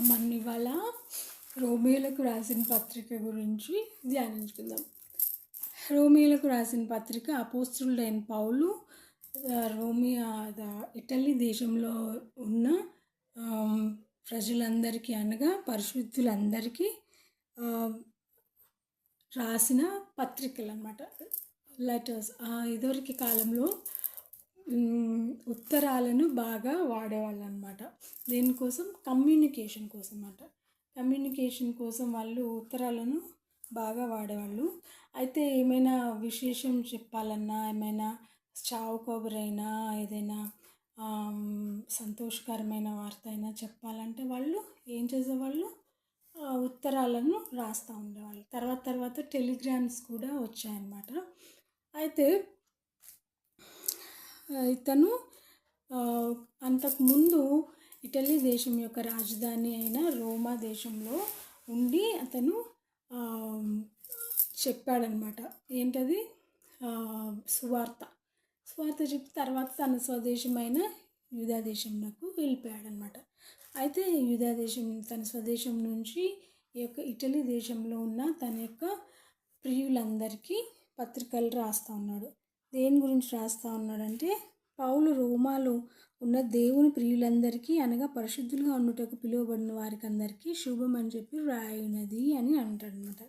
మనం ఇవాళ రోమియోలకు రాసిన పత్రిక గురించి ధ్యానించుకుందాం. రోమియోలకు రాసిన పత్రిక అపోస్తలుడైన పౌలు ఇటలీ దేశంలో ఉన్న ప్రజలందరికీ అనగా పరిశుద్ధులందరికీ రాసిన పత్రికలు అన్నమాట, లెటర్స్. ఇదివరకు కాలంలో ఉత్తరాలను బాగా వాడేవాళ్ళు అనమాట. దేనికోసం? కమ్యూనికేషన్ కోసం అన్నమాట. కమ్యూనికేషన్ కోసం వాళ్ళు ఉత్తరాలను బాగా వాడేవాళ్ళు. అయితే ఏమైనా విశేషం చెప్పాలన్నా, ఏమైనా చావు కబురైనా, ఏదైనా సంతోషకరమైన వార్త అయినా చెప్పాలంటే వాళ్ళు ఏం చేసేవాళ్ళు? ఉత్తరాలను రాస్తూ ఉండేవాళ్ళు. తర్వాత టెలిగ్రామ్స్ కూడా వచ్చాయన్నమాట. అయితే ఇతను అంతకుముందు ఇటలీ దేశం యొక్క రాజధాని అయిన రోమా దేశంలో ఉండి అతను చెప్పాడనమాట. ఏంటది? సువార్త చెప్పి తర్వాత తన స్వదేశమైన యూదా దేశంలోకి వెళ్ళిపోయాడనమాట. అయితే యూదా దేశం తన స్వదేశం నుంచి ఈ యొక్క ఇటలీ దేశంలో ఉన్న తన యొక్క ప్రియులందరికీ పత్రికలు రాస్తూ ఉన్నాడు. దేని గురించి రాస్తూ ఉన్నాడంటే, పౌలు రోమాలో ఉన్న దేవుని ప్రియులందరికీ అనగా పరిశుద్ధులుగా ఉండుటకు పిలువబడిన వారికి అందరికీ శుభం అని చెప్పి రాయునది అని అంటాడనమాట.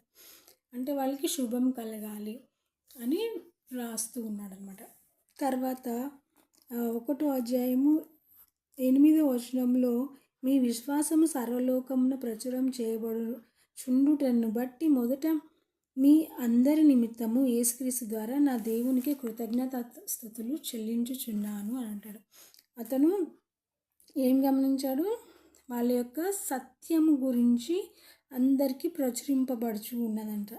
అంటే వాళ్ళకి శుభం కలగాలి అని రాస్తూ ఉన్నాడనమాట. తర్వాత 1వ అధ్యాయము 8వ వచనంలో, మీ విశ్వాసము సర్వలోకమున ప్రచురం చేయబడుచుండుటను బట్టి మొదట మీ అందరి నిమిత్తము యేసుక్రీస్తు ద్వారా నా దేవునికి కృతజ్ఞతాస్తుతులు చెల్లించుచున్నాను అని అంటాడు. అతను ఏం గమనించాడు? వాళ్ళ యొక్క సత్యము గురించి అందరికీ ప్రచురింపబడుచు ఉన్నదంట.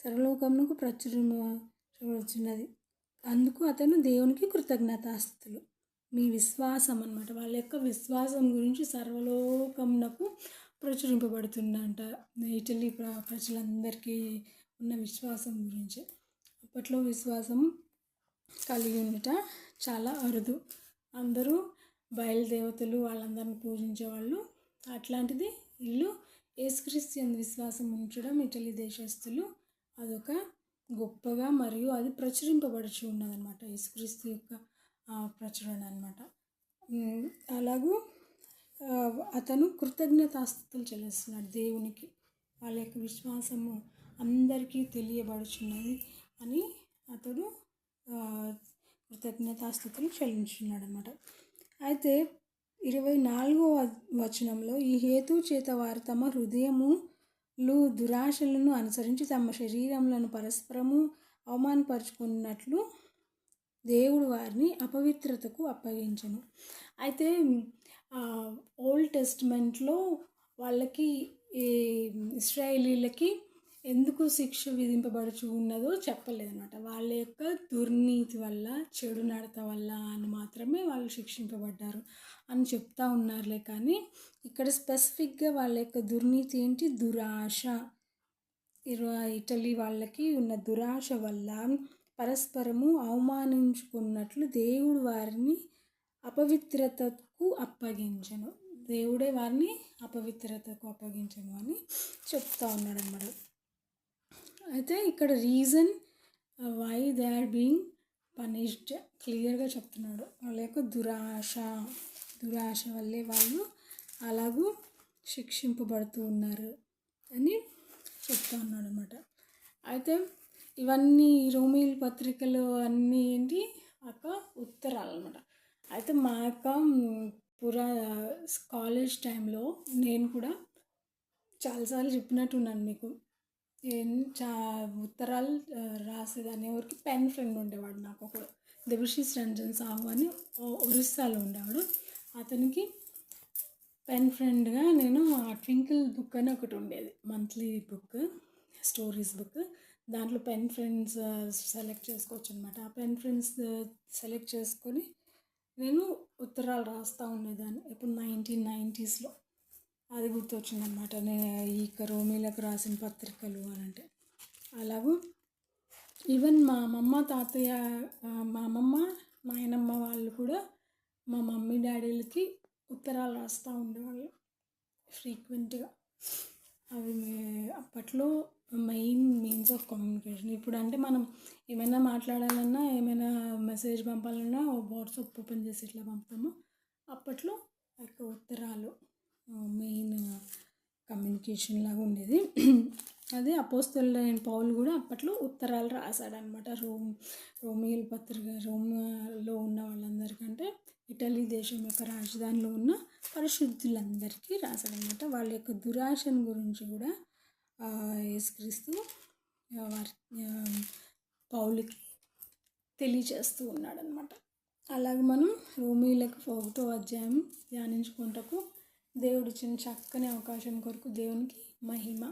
సర్వలోకమునకు ప్రచురింపబడుచున్నది. అందుకు అతను దేవునికి కృతజ్ఞతాస్తుతులు. మీ విశ్వాసం అన్నమాట. వాళ్ళ యొక్క విశ్వాసం గురించి సర్వలోకమునకు ప్రచురింపబడుతుందంట. ఇటలీ ప్రజలందరికీ ఉన్న విశ్వాసం గురించి. అప్పట్లో విశ్వాసం కలిగి ఉండట చాలా అరుదు. అందరూ బయలుదేవతలు వాళ్ళందరిని పూజించేవాళ్ళు. అట్లాంటిది వీళ్ళు యేసుక్రీస్తు విశ్వాసం ఉంచడం ఇటలీ దేశస్తులు అదొక గొప్పగా మరియు అది ప్రచురింపబడుచు ఉన్నదన్నమాట. యేసుక్రీస్తు యొక్క ప్రచురణ అన్నమాట. అలాగూ అతను కృతజ్ఞతాస్తుతులు చెల్లిస్తున్నాడు దేవునికి. వాళ్ళ యొక్క విశ్వాసము అందరికీ తెలియబడుచున్నది అని అతడు కృతజ్ఞతాస్తుతులు చెల్లించున్నాడు అన్నమాట. అయితే 24వ వచనంలో, ఈ హేతు చేత వారు తమ హృదయములు దురాశలను అనుసరించి తమ శరీరములను పరస్పరము అవమానపరుచుకున్నట్లు దేవుడు వారిని అపవిత్రతకు అప్పగించెను. అయితే ఓల్డ్ టెస్ట్మెంట్లో వాళ్ళకి ఇశ్రాయేలీలకి ఎందుకు శిక్ష విధింపబడుచు ఉన్నదో చెప్పలేదన్నమాట. వాళ్ళ యొక్క దుర్నీతి వల్ల, చెడు నడత వల్ల అని మాత్రమే వాళ్ళు శిక్షింపబడ్డారు అని చెప్తా ఉన్నారులే. కానీ ఇక్కడ స్పెసిఫిక్గా వాళ్ళ యొక్క దుర్నీతి ఏంటి? దురాశ. ఇటలీ వాళ్ళకి ఉన్న దురాశ వల్ల పరస్పరము అవమానించుకున్నట్లు దేవుడు వారిని అపవిత్రతకు అప్పగించను. దేవుడే వారిని అపవిత్రతకు అప్పగించను అని చెప్తా ఉన్నాడు అన్నమాట. అయితే ఇక్కడ reason why they are being punished క్లియర్గా చెప్తున్నాడు. వాళ్ళ యొక్క దురాశ వల్లే వాళ్ళు అలాగూ శిక్షింపబడుతూ ఉన్నారు అని చెప్తా ఉన్నాడు అన్నమాట. అయితే ఇవన్నీ రోమియోల పత్రికలు అన్నీ ఏంటి? ఉత్తరాలు అన్నమాట. అయితే మా యొక్క కాలేజ్ టైంలో నేను కూడా చాలాసార్లు చెప్పినట్టున్నాను మీకు. ఉత్తరాలు రాసేదాన్ని. ఎవరికి? పెన్ ఫ్రెండ్ ఉండేవాడు నాకు ఒకడు, దేవశీష్ రంజన్ సాహు అని ఒరిస్సాలో ఉండేవాడు. అతనికి పెన్ ఫ్రెండ్గా నేను ట్వింకిల్ బుక్ అని ఒకటి ఉండేది, మంత్లీ బుక్, స్టోరీస్ బుక్. దాంట్లో పెన్ ఫ్రెండ్స్ సెలెక్ట్ చేసుకోవచ్చు అనమాట. ఆ పెన్ ఫ్రెండ్స్ సెలెక్ట్ చేసుకొని నేను ఉత్తరాలు రాస్తూ ఉండేదాన్ని. ఇప్పుడు 1990sలో అది గుర్తొచ్చిందనమాట. నేను ఈ రోమియోలకు రాసిన పత్రికలు అని అంటే. అలాగూ ఈవెన్ మా అమ్మమ్మ, తాతయ్య, మా అమ్మమ్మ, నాయనమ్మ వాళ్ళు కూడా మా మమ్మీ డాడీలకి ఉత్తరాలు రాస్తూ ఉండేవాళ్ళు. ఫ్రీక్వెంట్గా. అవి అప్పట్లో మెయిన్ మీన్స్ ఆఫ్ కమ్యూనికేషన్. ఇప్పుడు అంటే మనం ఏమైనా మాట్లాడాలన్నా, ఏమైనా మెసేజ్ పంపాలన్నా వాట్సాప్ ఓపెన్ చేసి ఇట్లా పంపుతాము. అప్పట్లో ఉత్తరాలు మెయిన్ కమ్యూనికేషన్ లాగా ఉండేది. అదే అపోస్తలుడైన పౌలు కూడా అప్పట్లో ఉత్తరాలు రాశాడనమాట. రోమియోల పత్రిక, రోమ్లో ఉన్న వాళ్ళందరికంటే ఇటలీ దేశం యొక్క రాజధానిలో ఉన్న పరిశుద్ధులందరికీ రాశాడనమాట. వాళ్ళ యొక్క దురాశను గురించి కూడా యేసుక్రీస్తు వారి పౌలుకి తెలియచేస్తూ ఉన్నాడనమాట. అలాగే మనం రోమీయులకు 1వ అధ్యాయం ధ్యానించుకుంటకు దేవుడిచ్చిన చక్కని అవకాశం కొరకు దేవునికి మహిమ.